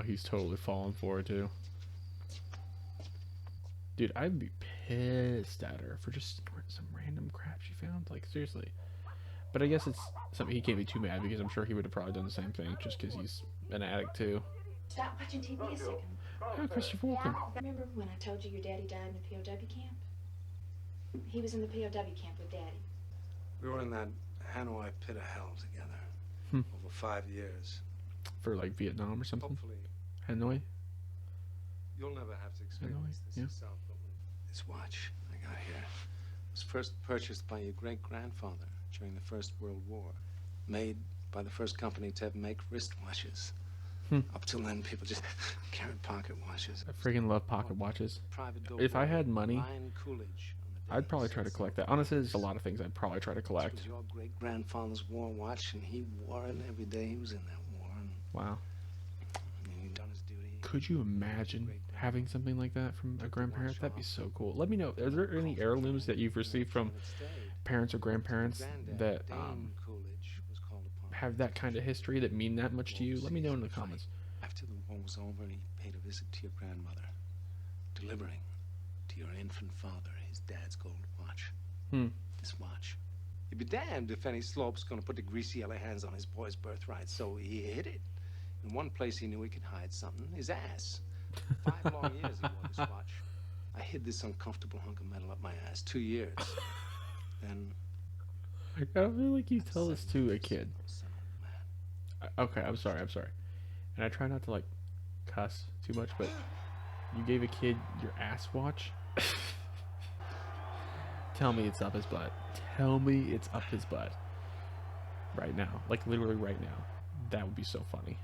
he's totally falling for it too. Dude, I'd be pissed at her for just some random crap she found. Like, seriously. But I guess it's something he can't be too mad because I'm sure he would have probably done the same thing just because he's an addict too. Stop watching TV a second. Oh, Christopher Walken. Remember when I told you your daddy died in the POW camp? He was in the POW camp with Daddy. We were in that Hanoi pit of hell together over 5 years. For like Vietnam or something? Hopefully, Hanoi? you'll never have to experience this yourself. But this watch I got here was first purchased by your great-grandfather during the First World War. Made by the first company to make wristwatches. Up till then, people just carried pocket watches. I freaking love pocket watches. Private If I had money, Ryan Coolidge on the I'd probably try to collect that. Honestly, there's a lot of things I'd probably try to This collect. was your great-grandfather's war watch, and he wore it every day he was in that war. And Wow. he'd done his duty. Could you imagine having something like that from a grandparent? That'd be so cool. Let me know. Are there any heirlooms that you've received from parents or grandparents that Dame Coolidge was called upon. have that kind of history that mean that much to you? Let me know in the comments. After the war was over, he paid a visit to your grandmother, delivering to your infant father his dad's gold watch. This watch. You'd be damned if any slope's gonna put the greasy yellow hands on his boy's birthright, so he hid it. In one place he knew he could hide something, his ass. 5 long years he wore this watch. I hid this uncomfortable hunk of metal up my ass. 2 years. Then I feel like you tell this to a kid. son of a man. Okay, I'm sorry. And I try not to like cuss too much, but you gave a kid your ass watch? Tell me it's up his butt. Tell me it's up his butt. Right now. Like literally right now. That would be so funny.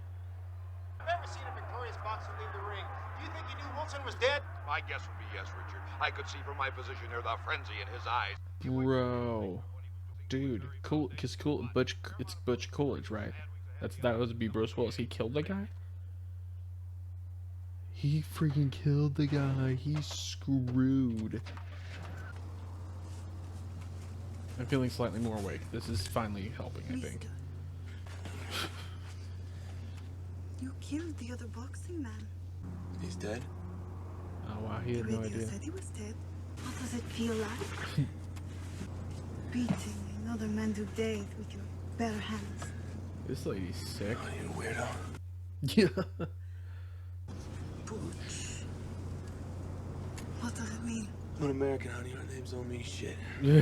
I've never seen a victorious boxer leave the ring. Do you think he knew Wilson was dead? My guess would be yes, Richard. I could see from my position there the frenzy in his eyes. Bro. Dude, cool, cause it's Butch Coolidge, right? That would be Bruce Willis. He killed the guy? He freaking killed the guy. He's screwed. I'm feeling slightly more awake. This is finally helping, I think. You killed the other boxing man. He's dead? Oh wow, he The had no radio idea. said he was dead. What does it feel like? Beating another man to death with your bare hands. This lady's sick. Oh, you weirdo. Yeah. Butch. What does it mean? I'm an American, honey. Our names don't mean shit. I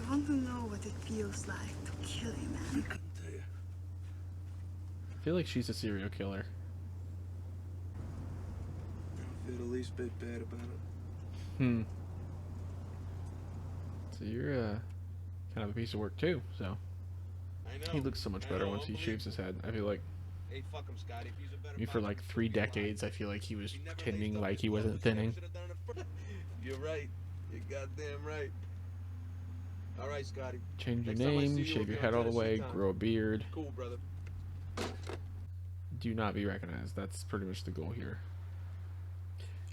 want to know what it feels like to kill a man. Couldn't tell you. I feel like she's a serial killer. I don't feel the least bit bad about it. So you're kind of a piece of work too, so. I know. He looks so much better once he shaves his head. I feel like, Hey, fuck him, Scotty. If he's a better I mean, for like 3 decades, I feel like he was pretending like he wasn't thinning. You're right. You're goddamn right. All right, Scotty. Change your Next time I see name, you, shave we'll your be head on all the way, Tennessee time. grow a beard. Cool, brother. Do not be recognized. That's pretty much the goal here.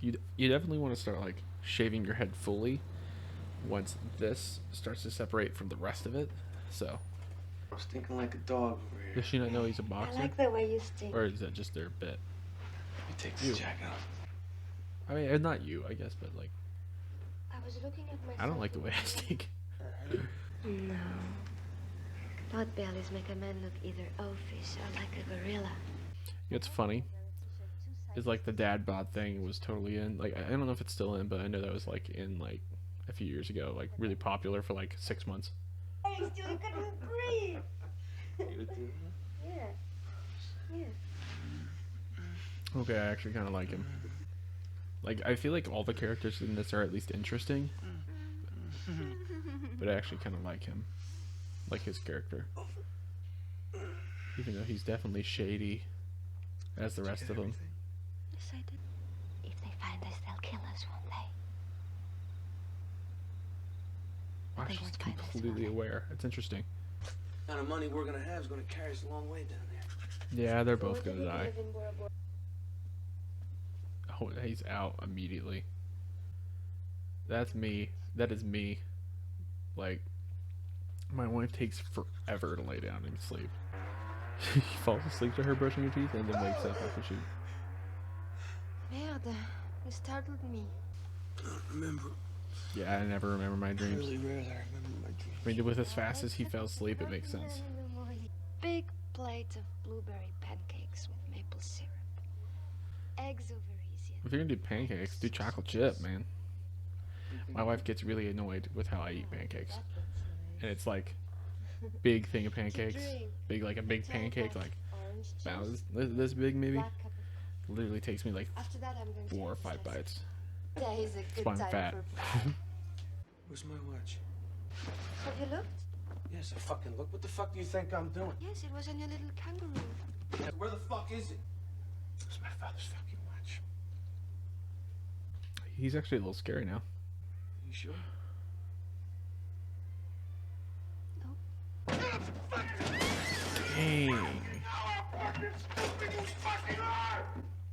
You definitely want to start like shaving your head fully once this starts to separate from the rest of it. So, I'm stinking like a dog over here. does she not know he's a I boxer? like the way you stink. Or is that just their bit? Let me take You. this jacket off. I mean, not you, I guess, but like, I was looking at myself. I don't like the way I stink. No. Pot bellies make a man look either oafish or like a gorilla. It's funny. Is like the dad bod thing was totally in. Like, I don't know if it's still in, but I know that was like in like a few years ago, like really popular for like 6 months. Hey, still you couldn't breathe. Yeah. Yeah. Okay, I actually kind of like him. Like, I feel like all the characters in this are at least interesting. But I actually kind of like him. Like his character. Even though he's definitely shady as the rest of them. Yes, I did. If they find us, they'll kill us, won't they? Wow, They she's won't find us, will completely they? aware. It's interesting. The kind of money we're gonna have is gonna carry us a long way down there. Yeah, they're both gonna die. Oh, he's out immediately. That's me. That is me. Like, my wife takes forever to lay down and sleep. He falls asleep to her brushing her teeth and then wakes up after she. Merde, you startled me. I don't remember. Yeah, I never remember my dreams. Really rarely I remember my dreams. I mean, with as fast as he fell asleep, it makes sense. Big plate of blueberry pancakes with maple syrup. Eggs over easy. If you're gonna do pancakes, do chocolate chip, man. My wife gets really annoyed with how I eat pancakes, and it's like big thing of pancakes, big like a big pancake like about this big maybe. Literally takes me like After that, I'm going 4 or 5 bites. Today's a That's good why I'm time fat. for Where's my watch? Have you looked? Yes, I fucking look. What the fuck do you think I'm doing? Yes, it was in your little kangaroo. Where the fuck is it? It's my father's fucking watch. He's actually a little scary now. You sure? Dang.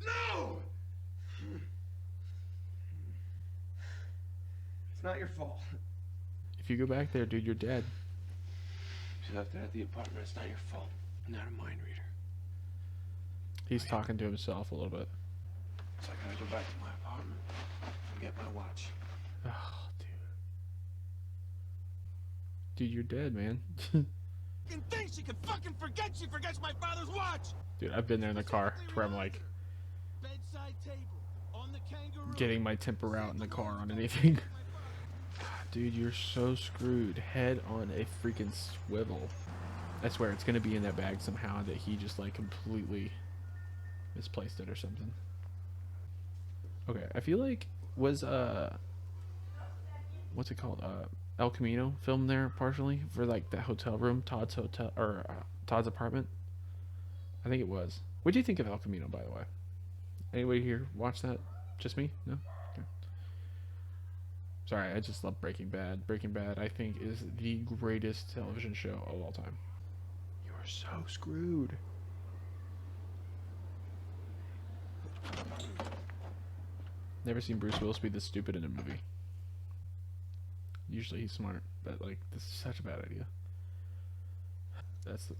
No! It's not your fault. If you go back there, dude, you're dead. She left it at the apartment. It's not your fault. I'm not a mind reader. He's talking to himself a little bit. So I gotta go back to my apartment and get my watch. Oh, dude. Dude, you're dead, man. Thinks she can fucking forget she forgets my father's watch. Dude, I've been there in the car to where I'm like Bedside table on the kangaroo. getting my temper out in the car on anything. Dude, you're so screwed. Head on a freaking swivel. I swear it's gonna be in that bag somehow that he just like completely misplaced it or something. Okay, I feel like was what's it called? El Camino filmed there partially for like that hotel room, Todd's hotel or Todd's apartment. I think it was. What do you think of El Camino, by the way? Anybody here watch that? Just me? No? Okay. Sorry, I just love Breaking Bad. Breaking Bad, I think, is the greatest television show of all time. You are so screwed. Never seen Bruce Willis be this stupid in a movie. Usually he's smart, but like this is such a bad idea.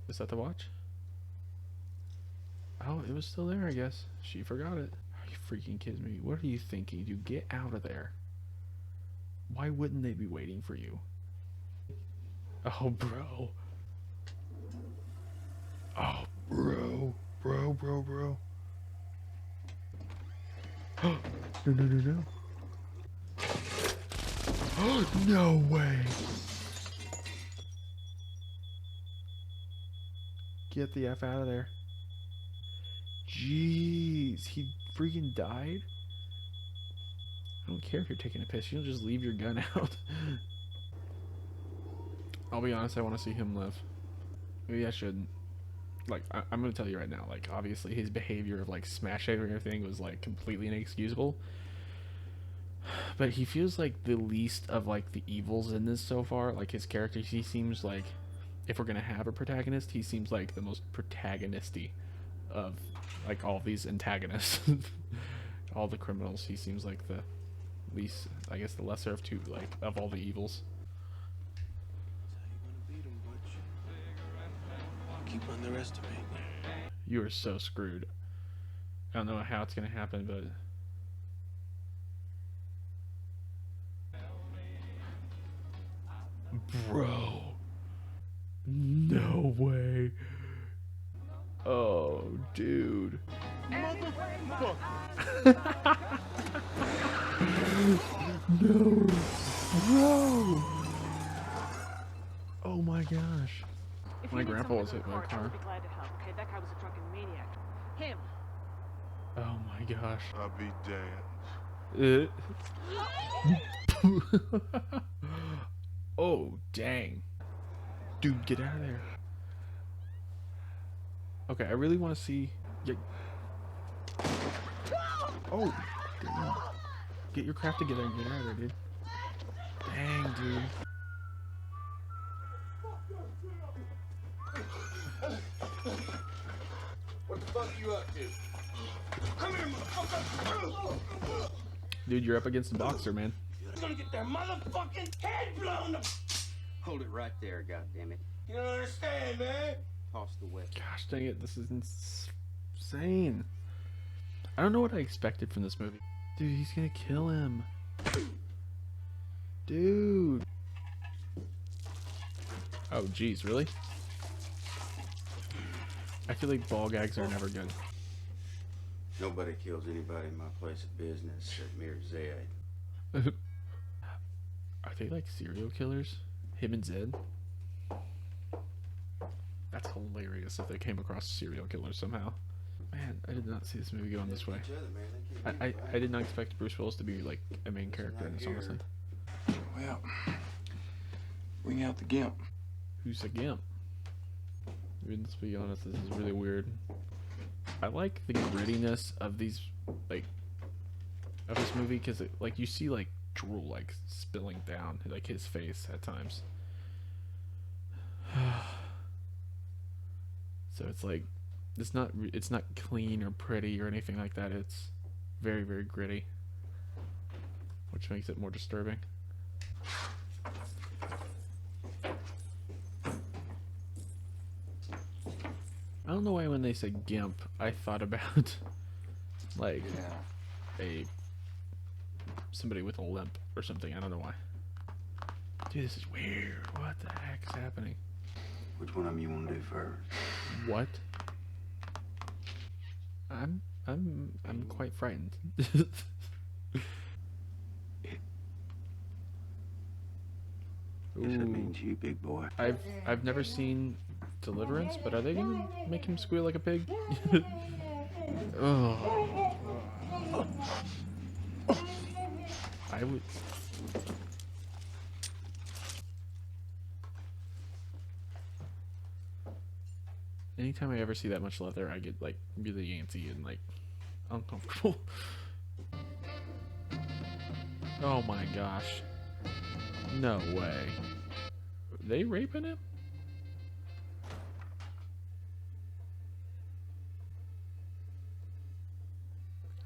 Is that the watch? Oh, it was still there, I guess. She forgot it. Are you freaking kidding me? What are you thinking? You get out of there. Why wouldn't they be waiting for you? Oh, bro. Oh, bro. Bro. No. No way. Get the F out of there. Jeez, he freaking died? I don't care if you're taking a piss, you'll just leave your gun out. I'll be honest, I want to see him live. Maybe I shouldn't. Like, I'm going to tell you right now, like, obviously his behavior of, like, smashing everything was, like, completely inexcusable. But he feels like the least of, like, the evils in this so far. Like, his character, he seems like, if we're going to have a protagonist, he seems like the most protagonisty of, like, all these antagonists. All the criminals, he seems like the least, I guess, the lesser of two, like, of all the evils. Keep underestimating. You are so screwed. I don't know how it's gonna happen, but bro, no way. Oh, dude. No, bro. Oh my gosh. My grandpa was hit by a car. I'd be glad to help, okay? That guy was a drunken maniac. Him. Oh my gosh. I'll be damned. Oh, dang. Dude, get out of there. Okay, I really want to see... Oh, damn. Get your crap together and get out of there, dude. Dang, dude. What the fuck you up to? Come here, motherfucker! Dude, you're up against a boxer, man. You're gonna get their motherfucking head blown up! Hold it right there, goddammit. You don't understand, man. Toss the weapon. Gosh dang it, this is insane. I don't know what I expected from this movie. Dude, he's gonna kill him. Dude. Oh, jeez, really? I feel like ball gags are never good. Nobody kills anybody in my place of business except Mir Zed. Are they like serial killers? Him and Zed? That's hilarious if they came across serial killers somehow. Man, I did not see this movie going this way. I did not expect Bruce Willis to be like a main character in this, honestly. Well, bring out the gimp. Who's the gimp? I mean, let's be honest, this is really weird. I like the grittiness of these, like, of this movie, because like you see like drool like spilling down like his face at times. So it's like it's not clean or pretty or anything like that. It's very, very gritty, which makes it more disturbing. I don't know why when they said gimp, I thought about like somebody with a limp or something. I don't know why. Dude, this is weird. What the heck is happening? Which one of them you want to do first? What? I'm quite frightened. Yes, it means you, big boy. I've never seen Deliverance, but are they gonna make him squeal like a pig? Oh. I would. Anytime I ever see that much leather, I get like really antsy and like uncomfortable. Oh my gosh. No way. Are they raping him?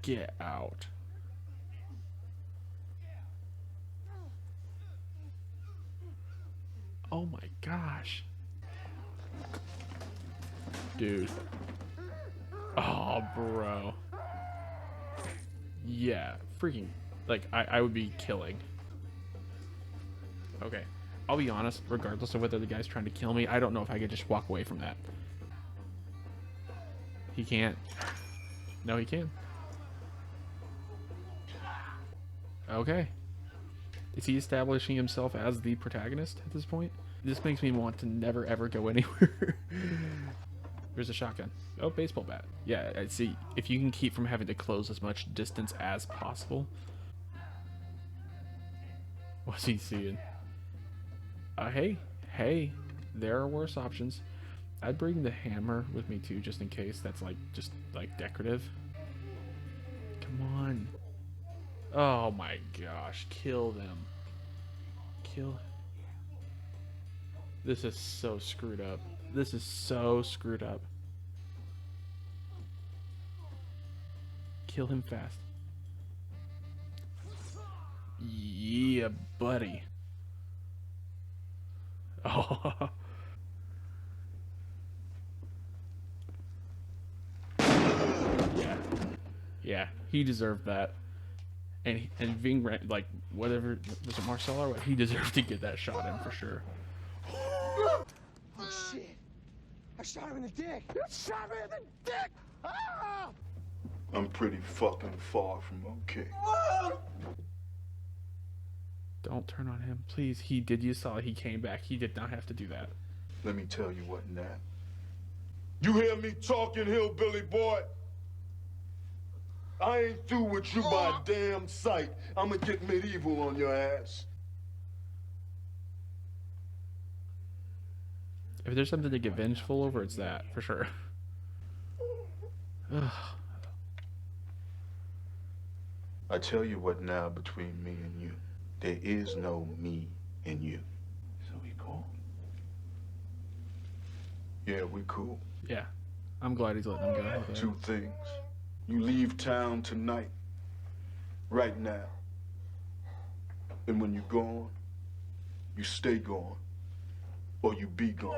Get out. Oh my gosh. Dude. Oh, bro. Yeah, freaking, like, I would be killing. Okay, I'll be honest, regardless of whether the guy's trying to kill me, I don't know if I could just walk away from that. He can't. No, he can. Okay. Is he establishing himself as the protagonist at this point? This makes me want to never ever go anywhere. There's a shotgun. Oh, baseball bat. Yeah, I see. If you can keep from having to close as much distance as possible. What's he seeing? Hey, there are worse options. I'd bring the hammer with me too, just in case. That's like, just like decorative. Come on. Oh my gosh, kill them. Kill. This is so screwed up. This is so screwed up. Kill him fast. Yeah, buddy. Oh. Yeah, he deserved that. And Ving, like, whatever, was it Marcel or what? He deserved to get that shot in for sure. Oh, shit. I shot him in the dick. You shot me in the dick! Ah! I'm pretty fucking far from okay. Don't turn on him, please. He did, you saw, he came back. He did not have to do that. Let me tell you what, Nat. You hear me talking, hillbilly boy? I ain't through with you by a damn sight. I'ma get medieval on your ass. If there's something to get vengeful over, it's that, for sure. I tell you what now, between me and you, there is no me and you. So we cool? Yeah, we cool. Yeah, I'm glad he's letting him go. Okay. Two things. You leave town tonight, right now. And when you're gone, you stay gone, or you be gone.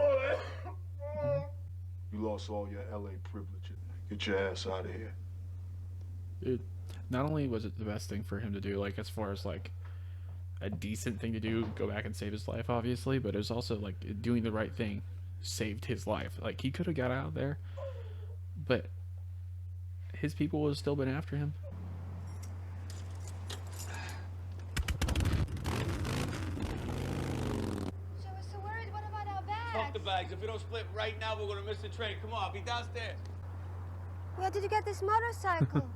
You lost all your LA privileges. Get your ass out of here. Dude, not only was it the best thing for him to do, like as far as like a decent thing to do, go back and save his life, obviously, but it was also like doing the right thing saved his life. Like he could have got out there, but his people would have still been after him. So we're so worried. What about our bags? Fuck the bags. If we don't split right now, we're gonna miss the train. Come on, be downstairs. Where did you get this motorcycle?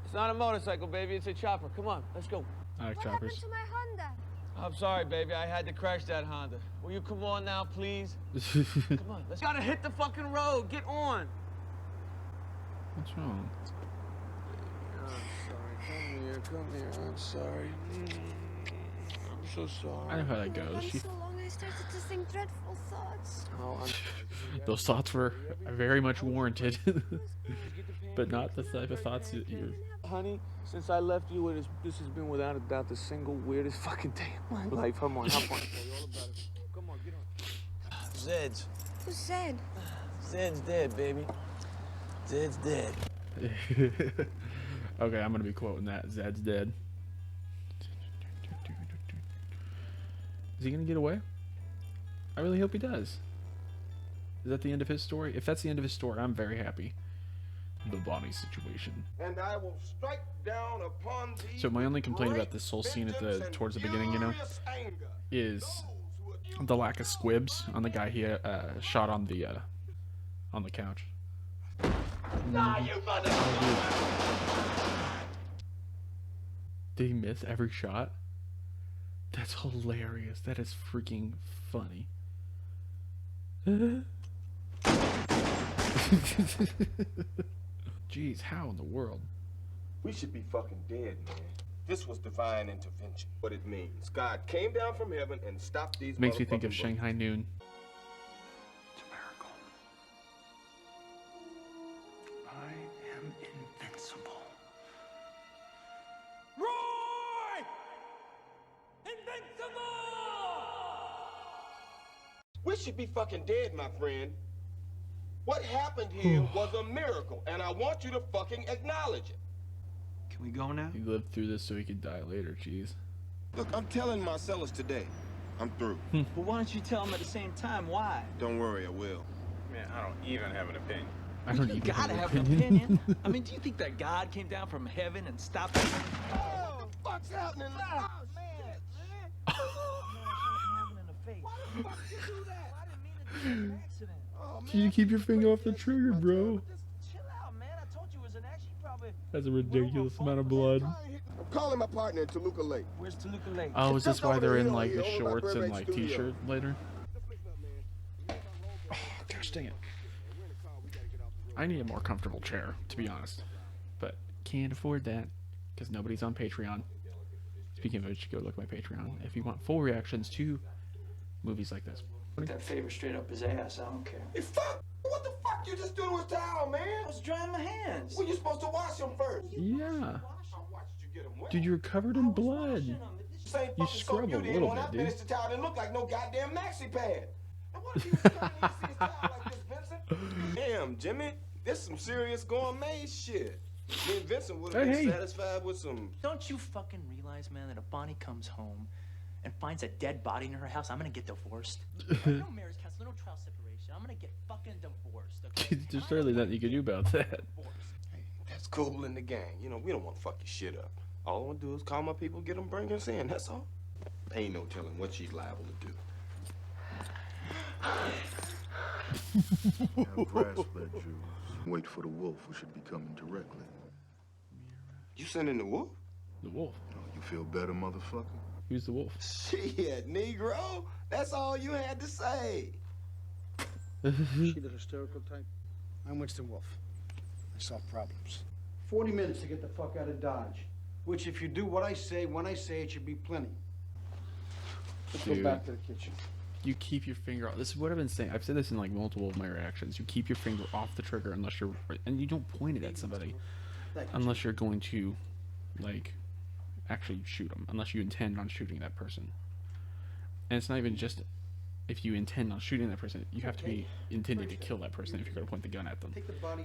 It's not a motorcycle, baby. It's a chopper. Come on, let's go. I like What happened choppers. to my Honda? I'm sorry, baby. I had to crash that Honda. Will you come on now, please? Come on, let's gotta hit the fucking road. Get on. What's wrong? I'm sorry. Come here. I'm sorry. I'm so sorry. I know how that goes. She, So long I started to think dreadful thoughts. Oh, I'm sorry. those thoughts were very much warranted, but not the type of thoughts that you're. Honey, since I left you, this has been without a doubt the single weirdest fucking day of my life. Come on, hop on. Tell you all about it. Come on, get on. Zed's. Who's Zed? Zed's dead, baby. Zed's dead. Okay, I'm gonna be quoting that. Zed's dead. Is he gonna get away? I really hope he does. Is that the end of his story? If that's the end of his story, I'm very happy. The Bonnie situation. And I will strike down upon thee. So my only complaint about this whole scene at the towards the beginning, you know, is the lack of squibs on the guy he shot on the couch. Nah, you motherfucker! Did he miss every shot? That's hilarious. That is freaking funny. Jeez, how in the world? We should be fucking dead, man. This was divine intervention. What it means. God came down from heaven and stopped these Makes me think of motherfucking Shanghai Noon. It's a miracle. I am invincible. Roy! Invincible! We should be fucking dead, my friend. What happened here was a miracle, and I want you to fucking acknowledge it. Can we go now? He lived through this so he could die later, jeez. Look, I'm telling Marcellus today. I'm through. Well, why don't you tell him at the same time why? Don't worry, I will. Man, I don't even have an opinion. I don't You even gotta have an opinion. I mean, do you think that God came down from heaven and stopped him? Oh, what the fuck's happening? Oh, shit, man. Why the fuck did you do that? I didn't mean to do an accident. Oh, man. Can you keep your finger off the trigger, bro? Just chill out, man. I told you it was an accident. You probably... That's a ridiculous amount of blood. I'm calling my partner in Toluca Lake. Where's Toluca Lake? Oh, is this why they're in like the Over by shorts and Burbank like Studio. t-shirt later? Oh, gosh dang it. I need a more comfortable chair, to be honest. But can't afford that because nobody's on Patreon. Speaking of which, go look at my Patreon if you want full reactions to movies like this. Put that favor straight up his ass. I don't care. Hey, fuck! What the fuck you just do to his towel, man? I was drying my hands. Well, you're supposed to wash them first. Yeah. How watched you get them wet? Dude, you're covered in blood. Same You fucking scrub soap a you did little when I bit, dude. finished the towel. Didn't look like no goddamn maxi pad. And what if you was trying to see his towel like this, Vincent? Damn, Jimmy, this some serious gourmet shit. Me and Vincent would have been Hey. satisfied with some. Don't you fucking realize, man, that if Bonnie comes home and finds a dead body in her house, I'm gonna get divorced. No marriage counseling, no trial separation. I'm gonna get fucking divorced. Okay? There's certainly nothing you can do about that. Hey, that's cool in the gang. You know, we don't want to fuck your shit up. All I want to do is call my people, get them, bring us in. That's all. Ain't no telling what she's liable to do. Have grass-fed Jews. Wait for the wolf, who should be coming directly. You sending the wolf? The wolf. Oh, you feel better, motherfucker? Who's the wolf? Shit, Negro. That's all you had to say. She the hysterical type? I'm Winston Wolfe. I solve problems. 40 minutes to get the fuck out of Dodge. Which, if you do what I say, when I say it, should be plenty. Let's Dude. go back to the kitchen. You keep your finger off. This is what I've been saying. I've said this in like multiple of my reactions. You keep your finger off the trigger unless you're, and you don't point it at somebody unless you're going to, like, actually shoot them. Unless you intend on shooting that person. And it's not even just if you intend on shooting that person, you have to be intending to kill that person if you're going to point the gun at them.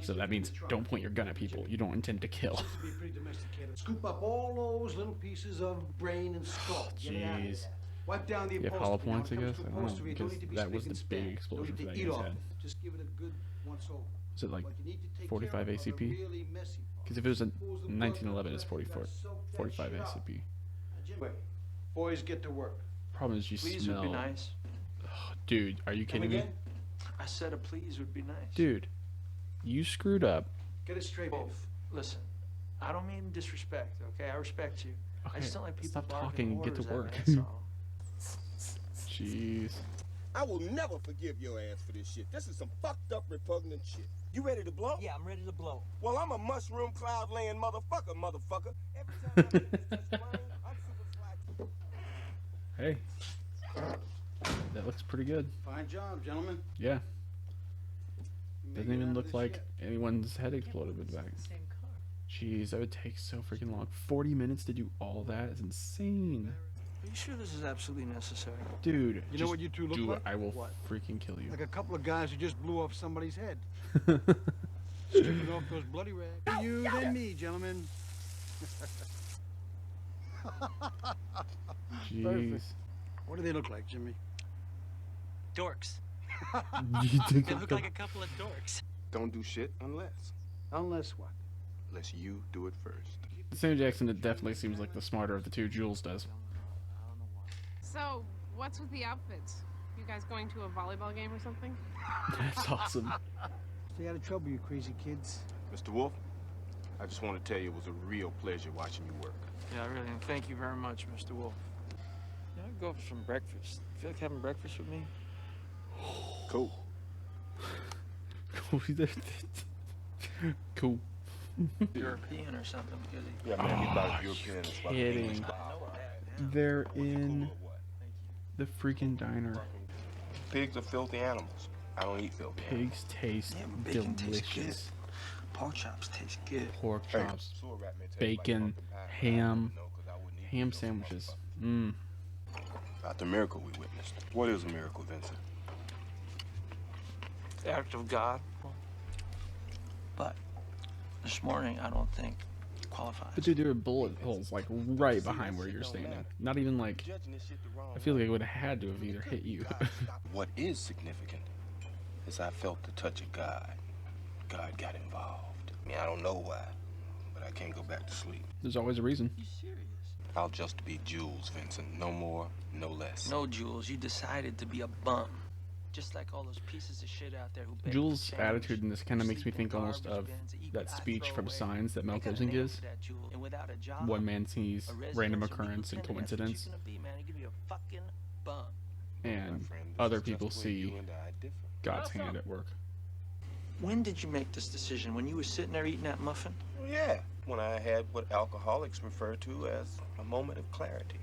So that means don't point your gun at people you don't intend to kill. Be pretty domesticated. Scoop up all those little pieces of brain and skull. Get it out of there. Jeez. Wipe down the You have upholstery. hollow points, I When it guess? comes I to don't know, upholstery, you don't because need to be that was spick the and big span. explosion Don't for need that to eat guy's off head. it. Just give it a good once over. Was it like But you need to take 45 care of the ACP? really messy part. Because if it was in Pulls the blood 1911, it's from the flesh. 45 You gotta soak that ACP. shit up. Now, Jimmy, boys, get to work. Problem is you Please smell. would be nice. Ugh, dude, are you Come kidding me? again? I said a please would be nice. Dude, you screwed up. Get it straight, baby. Wolf, listen. I don't mean disrespect, okay? I respect you. I Okay, just don't like people stop barking talking and get to orders work. at me, that's all. Jeez. I will never forgive your ass for this shit. This is some fucked up, repugnant shit. You ready to blow? Yeah, I'm ready to blow. Well, I'm a mushroom cloud laying motherfucker. Every time I make this rain, I'm super fly. Hey. That looks pretty good. Fine job, gentlemen. Yeah. You Doesn't make it even out of look this like yet. anyone's head exploded with that. Jeez, that would take so freaking long. 40 minutes to do all that is insane. Are you sure this is absolutely necessary? Dude, You know just what you two look do like? it. I will What? freaking kill you. Like a couple of guys who just blew off somebody's head. Stripping off those bloody rags. You then me, gentlemen. Jeez. What do they look like, Jimmy? Dorks. You took They a look like a couple of dorks. Don't do shit unless. Unless what? Unless you do it first. Sam Jackson, it definitely seems like the smarter of the two. Jules does. So, what's with the outfits? You guys going to a volleyball game or something? That's awesome. Stay out of trouble, you crazy kids. Mr. Wolf, I just want to tell you it was a real pleasure watching you work. Yeah, really, and thank you very much, Mr. Wolf. Yeah, I'd go for some breakfast. Feel like having breakfast with me? Cool. Cool. European or something, because he... Yeah, man, he's about as European as fucking Kidding. English. They're in the freaking diner. Pigs are filthy animals. I don't eat filthy. Pigs taste Yeah, but bacon tastes good. delicious. Pork chops taste good. Pork Hey, chops, sewer rat may tell you about bacon, pumpkin pie. ham, No, 'cause I wouldn't eat ham those sandwiches. motherfuckers. About the miracle we witnessed. What is a miracle, Vincent? The act of God. But this morning, I don't think qualifies. But dude, there are bullet holes like right behind where you're standing. Not even like. Judging this shit the wrong I feel like way. it would have had to have either hit you. What is significant is I felt the touch of God. God got involved. I mean, I don't know why, but I can't go back to sleep. There's always a reason. You serious? I'll just be Jules, Vincent. No more, no less. No, Jules, you decided to be a bum. Just like all those pieces of shit out there who beg Jules' for change, attitude in this kind of makes me sleep in think almost garbage of bins, eat that what I speech throw from away. Signs that Mel I got a Gibson name gives. for that, Jules. And without a job, One man sees a residence, random or being occurrence and lieutenant, that's what coincidence, you're gonna be, man. You're gonna be a fucking bum. and My friend, this other is just people the way see you and I differ. God's hand at work. When did you make this decision? When you were sitting there eating that muffin? Well, yeah, when I had what alcoholics refer to as a moment of clarity.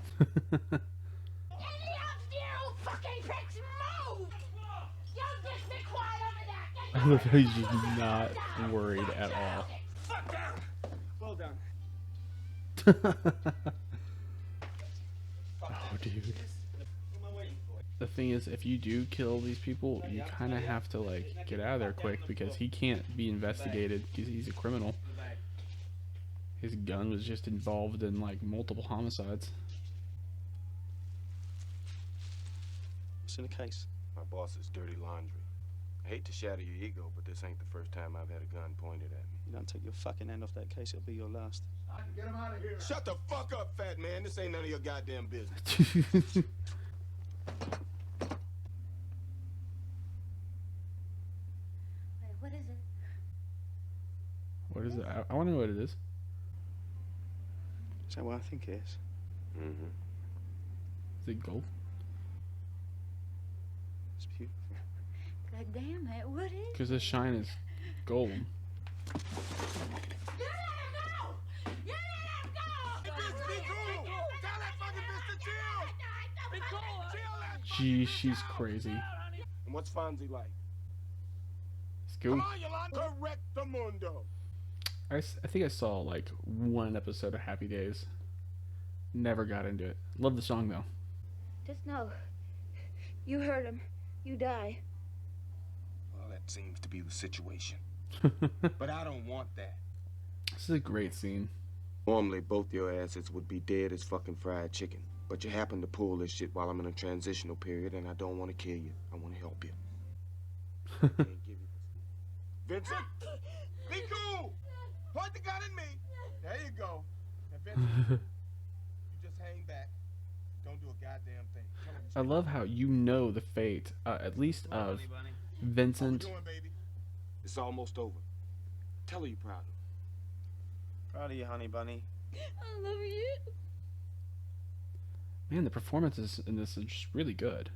I love how he's just not worried at all. Well done. Oh, dude. The thing is, if you do kill these people, you kind of have to, like, get out of there quick because he can't be investigated because he's a criminal. His gun was just involved in, like, multiple homicides. What's in the case? My boss's dirty laundry. I hate to shatter your ego, but this ain't the first time I've had a gun pointed at me. You don't take your fucking hand off that case, it'll be your last. Get him out of here. Shut the fuck up, fat man. This ain't none of your goddamn business. Wait, what is it? What is it? I want to know what it is. Is that what I think it is? Mm-hmm. Is it gold? It's beautiful. God damn it, what is it? Because this shine is gold. Gee, she's crazy. And what's Fonzie like? It's cool. Come on, Yolanda. Correct the mundo. I think I saw like one episode of Happy Days. Never got into it. Love the song though. Just know, You hurt him. You die. Well, that seems to be the situation. But I don't want that. This is a great scene. Normally, both your asses would be dead as fucking fried chicken. But you happen to pull this shit while I'm in a transitional period, and I don't want to kill you. I want to help you. Vincent, be cool. Point the gun at me. There you go. Now, Vincent, you just hang back. Don't do a goddamn thing. I love how you know the fate, at least of Vincent. How we doing, baby? It's almost over. Tell her you're proud of her. Proud of you, honey bunny. I love you. Man, the performances in this are just really good.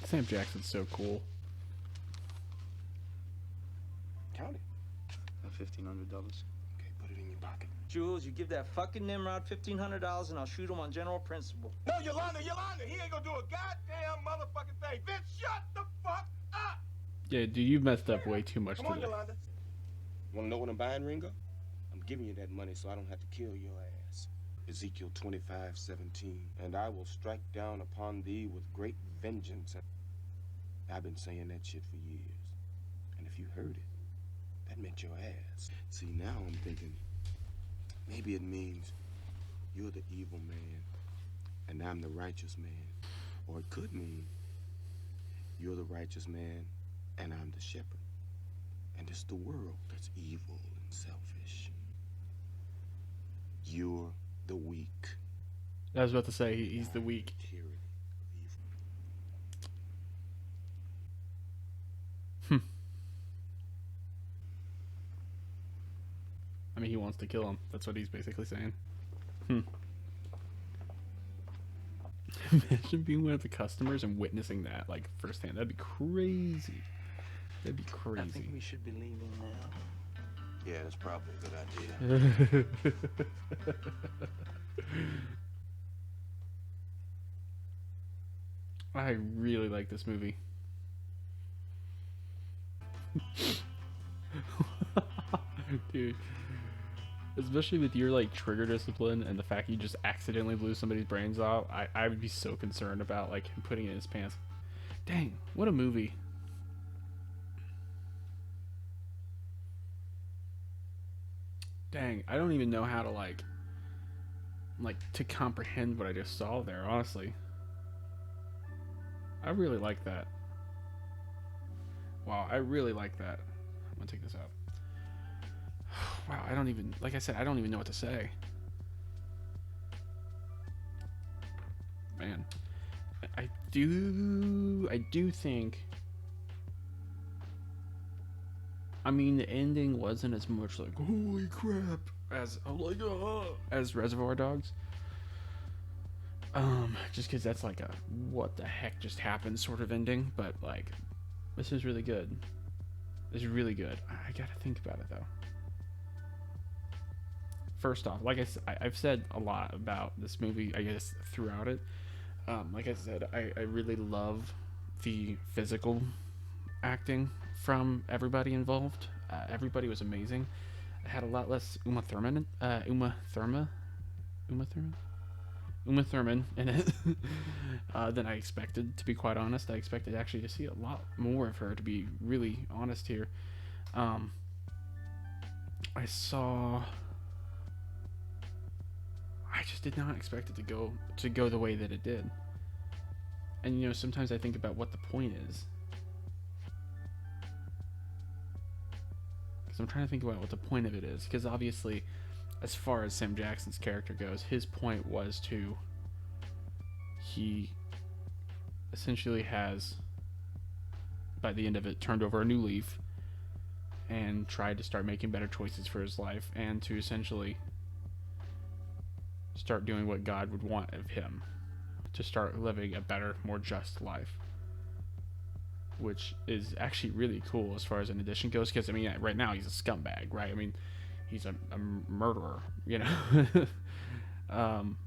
Sam Jackson's so cool. Count it. $1,500. Okay, put it in your pocket. Jules, you give that fucking Nimrod $1,500 and I'll shoot him on general principle. No, Yolanda, he ain't gonna do a goddamn motherfucking thing. Vince, shut the fuck up! Yeah, dude, you've messed up way too much Come on, today. Yolanda. Wanna know what I'm buying, Ringo? I'm giving you that money so I don't have to kill your ass. Ezekiel 25:17. And I will strike down upon thee with great vengeance. I've been saying that shit for years. And if you heard it, that meant your ass. See, now I'm thinking, maybe it means you're the evil man and I'm the righteous man. Or it could mean you're the righteous man and I'm the shepherd. And it's the world that's evil and selfish. You're the weak. I was about to say, he's the weak. I mean, he wants to kill him. That's what he's basically saying. Imagine being one of the customers and witnessing that, like, firsthand. That'd be crazy. That'd be crazy. I think we should be leaving now. Yeah, that's probably a good idea. I really like this movie. Dude. Especially with your, like, trigger discipline and the fact you just accidentally blew somebody's brains out, I would be so concerned about, like, him putting it in his pants. Dang, what a movie. Dang, I don't even know how to, like, to comprehend what I just saw there, honestly. I really like that. Wow, I really like that. I'm gonna take this out. Wow, I don't even, like I said, I don't even know what to say. Man, I do think, I mean, the ending wasn't as much like, holy crap, as, as Reservoir Dogs. Just because that's like a, what the heck just happened sort of ending, but, like, this is really good. This is really good. I gotta think about it, though. First off, like I've said a lot about this movie, I guess, throughout it. Like I said, I really love the physical acting from everybody involved. Everybody was amazing. I had a lot less Uma Thurman in it than I expected, to be quite honest. I expected actually to see a lot more of her, to be really honest here. I just did not expect it to go the way that it did. And, you know, sometimes I think about what the point is. Because I'm trying to think about what the point of it is. Because obviously, as far as Sam Jackson's character goes, his point was to... He essentially has, by the end of it, turned over a new leaf and tried to start making better choices for his life and to essentially start doing what God would want of him, to start living a better, more just life, which is actually really cool as far as an addition goes, because, I mean, right now he's a scumbag, right? I mean, he's a murderer, you know? And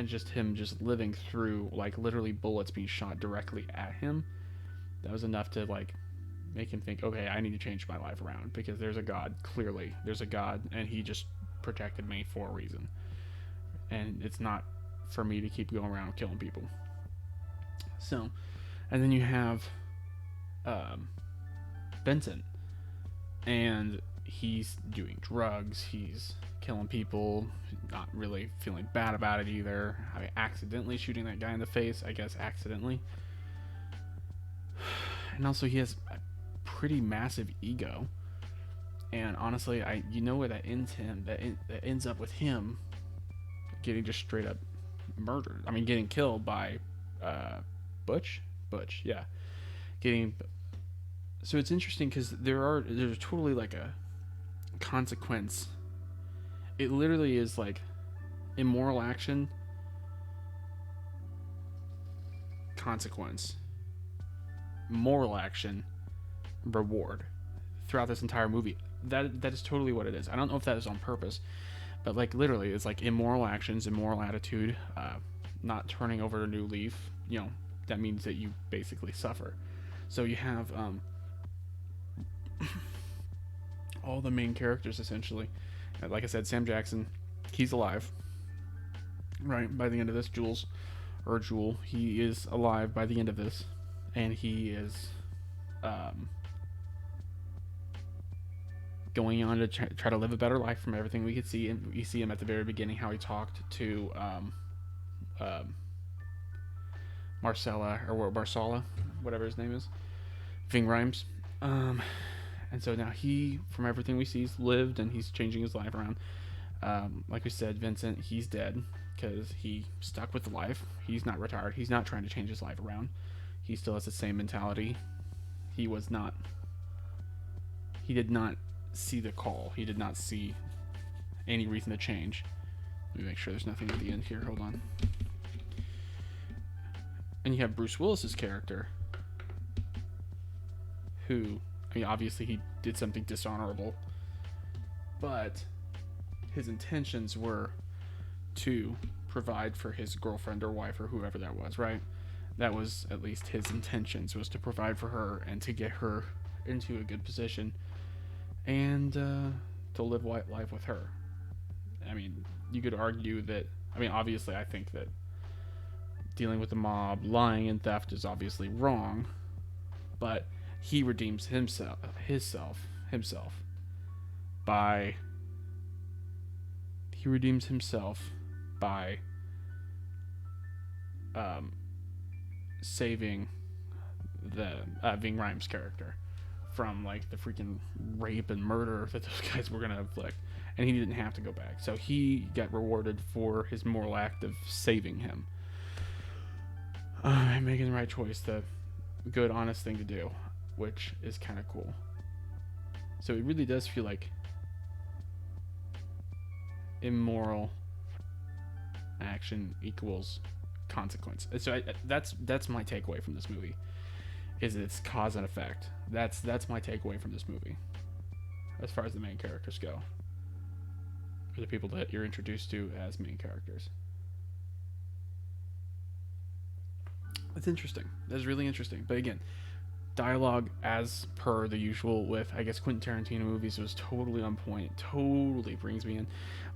just him just living through, like, literally bullets being shot directly at him, that was enough to, like, make him think, okay, I need to change my life around, because there's a God, clearly. There's a God, and he just protected me for a reason. And it's not for me to keep going around killing people. So, And then you have Vincent, and he's doing drugs, he's killing people, not really feeling bad about it either. I mean, accidentally shooting that guy in the face, I guess accidentally. And also he has a pretty massive ego. And honestly, you know where that ends him, that ends up with him getting just straight up murdered. I mean, getting killed by Butch, yeah. So it's interesting because there's totally like a consequence. It literally is like immoral action, consequence, moral action, reward throughout this entire movie. That is totally what it is. I don't know if that is on purpose, but like literally it's like immoral actions, immoral attitude, not turning over a new leaf. You know, that means that you basically suffer. So you have all the main characters essentially. Like I said, Sam Jackson, he's alive. Right, by the end of this, Jewel, he is alive by the end of this, and he is going on to try to live a better life from everything we could see. And we see him at the very beginning, how he talked to Marsala, whatever his name is, Ving Rhames. And so now he, from everything we see, he's lived and he's changing his life around. Like we said, Vincent, he's dead because he stuck with life. He's not retired. He's not trying to change his life around. He still has the same mentality. He did not see the call. He did not see any reason to change. Let me make sure there's nothing at the end here. Hold on. And you have Bruce Willis's character, who, I mean, obviously he did something dishonorable, but his intentions were to provide for his girlfriend or wife or whoever that was, right? That was at least his intentions, was to provide for her and to get her into a good position and to live life with her. I mean, you could argue that, I mean, obviously I think that dealing with the mob, lying and theft is obviously wrong, but he redeems himself by saving the Ving Rhames character from like the freaking rape and murder that those guys were gonna inflict, and he didn't have to go back. So he got rewarded for his moral act of saving him, and making the right choice, the good, honest thing to do, which is kind of cool. So it really does feel like immoral action equals consequence. So that's my takeaway from this movie, is it's cause and effect. That's my takeaway from this movie as far as the main characters go, or the people that you're introduced to as main characters. It's interesting. That's really interesting. But again, dialogue, as per the usual with, I guess, Quentin Tarantino movies, was totally on point. It totally brings me in.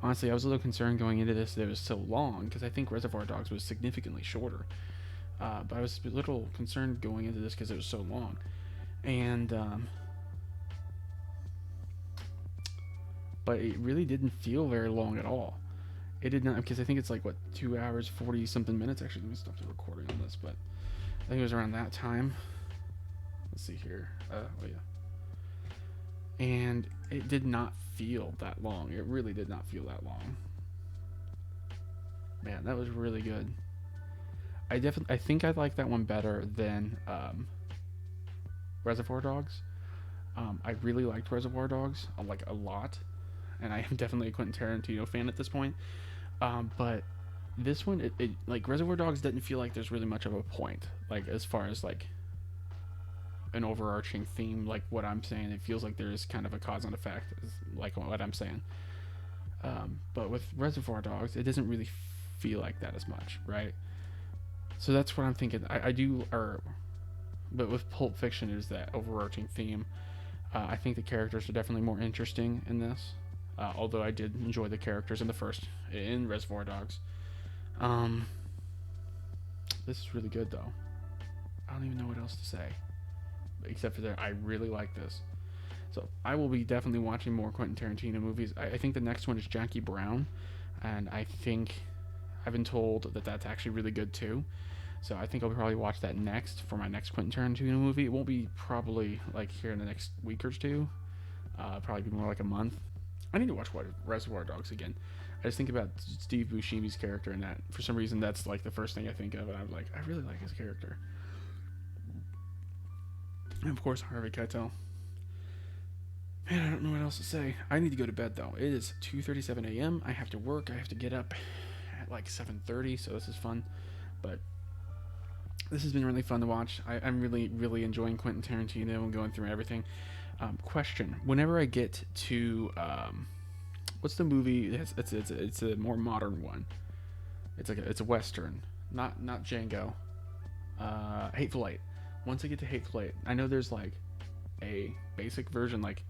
Honestly, I was a little concerned going into this that it was so long, because I think Reservoir Dogs was significantly shorter. But I was a little concerned going into this because it was so long. And but it really didn't feel very long at all. It did not, because I think it's like, what, 2 hours 40 something minutes. Actually, let me stop the recording on this, but I think it was around that time. Let's see here. Oh yeah. And it did not feel that long. It really did not feel that long. Man, that was really good. I think I like that one better than Reservoir Dogs. I really liked Reservoir Dogs, like, a lot, and I am definitely a Quentin Tarantino fan at this point. But this one, it like, Reservoir Dogs didn't feel like there's really much of a point, like, as far as like an overarching theme, like what I'm saying. It feels like there is kind of a cause and effect, like what I'm saying. But with Reservoir Dogs, it doesn't really feel like that as much, right? So that's what I'm thinking. But with Pulp Fiction, is that overarching theme. I think the characters are definitely more interesting in this. Although I did enjoy the characters in Reservoir Dogs. This is really good though. don't even know what else to say. Except for that, I really like this. So I will be definitely watching more Quentin Tarantino movies. I think the next one is Jackie Brown. And I think I've been told that that's actually really good too. So I think I'll probably watch that next for my next Quentin Tarantino movie. It won't be probably like here in the next week or two. Probably be more like a month. I need to watch Reservoir Dogs again. I just think about Steve Buscemi's character in that. For some reason, that's like the first thing I think of, and I'm like, I really like his character. And of course, Harvey Keitel. Man, I don't know what else to say. I need to go to bed though. It is 2:37 a.m. I have to work. I have to get up at like 7:30, so this is fun. But this has been really fun to watch. I'm really, really enjoying Quentin Tarantino and going through everything. Question: whenever I get to what's the movie? It's a more modern one. It's a western, not Django. Hateful Eight. Once I get to Hateful Eight, I know there's like a basic version, like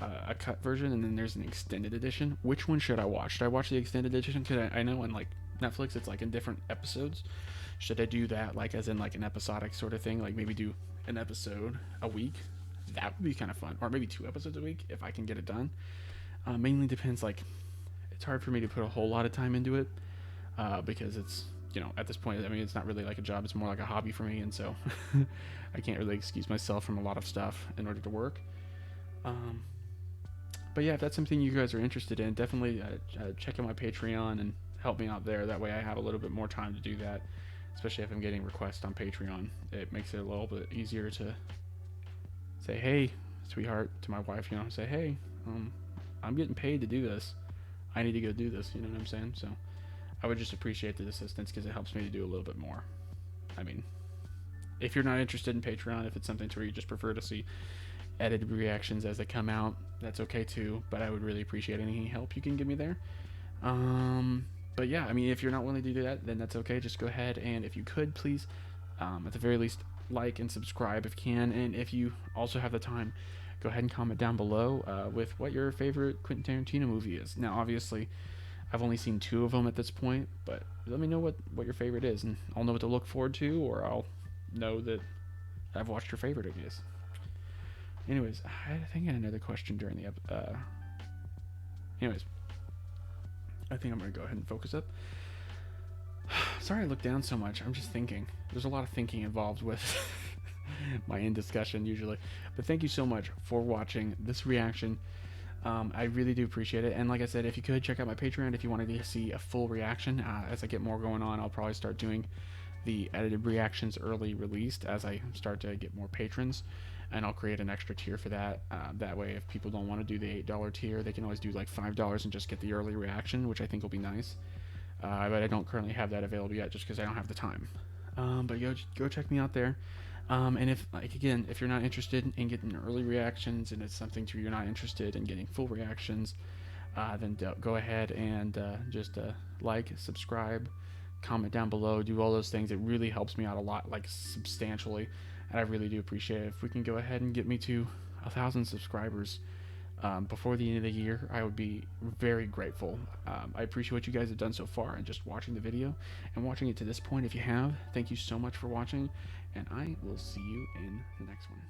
a cut version, and then there's an extended edition. Which one should I watch? Should I watch the extended edition? Because I know on like Netflix it's like in different episodes. Should I do that like as in like an episodic sort of thing? Like maybe do an episode a week? That would be kind of fun. Or maybe 2 episodes a week if I can get it done. Mainly depends, like it's hard for me to put a whole lot of time into it because it's, you know, at this point, I mean, it's not really like a job, it's more like a hobby for me, and so I can't really excuse myself from a lot of stuff in order to work. But yeah, if that's something you guys are interested in, definitely check out my Patreon and help me out there. That way I have a little bit more time to do that, especially if I'm getting requests on Patreon. It makes it a little bit easier to say, hey, sweetheart, to my wife, you know, say, hey, I'm getting paid to do this. I need to go do this, you know what I'm saying? So I would just appreciate the assistance because it helps me to do a little bit more. I mean, if you're not interested in Patreon, if it's something to where you just prefer to see edited reactions as they come out, that's okay too, but I would really appreciate any help you can give me there. But yeah, I mean, if you're not willing to do that, then that's okay. Just go ahead, and if you could, please, at the very least, like and subscribe if you can, and if you also have the time, go ahead and comment down below with what your favorite Quentin Tarantino movie is. Now, obviously, I've only seen 2 of them at this point, but let me know what your favorite is, and I'll know what to look forward to, or I'll know that I've watched your favorite, I guess. Anyways, I think I had another question during the anyways, I think I'm gonna go ahead and focus up. Sorry I look down so much. I'm just thinking. There's a lot of thinking involved with my in discussion usually. But thank you so much for watching this reaction. I really do appreciate it. And like I said, if you could check out my Patreon if you wanted to see a full reaction. As I get more going on, I'll probably start doing the edited reactions early released as I start to get more patrons. And I'll create an extra tier for that. That way, if people don't want to do the $8 tier, they can always do like $5 and just get the early reaction, which I think will be nice. But I don't currently have that available yet just because I don't have the time. But go check me out there. And if, like, again, if you're not interested in getting early reactions and it's something you're not interested in getting full reactions, then go ahead and just like, subscribe, comment down below, do all those things. It really helps me out a lot, like substantially. And I really do appreciate it. If we can go ahead and get me to 1,000 subscribers before the end of the year, I would be very grateful. I appreciate what you guys have done so far and just watching the video and watching it to this point. If you have, thank you so much for watching, and I will see you in the next one.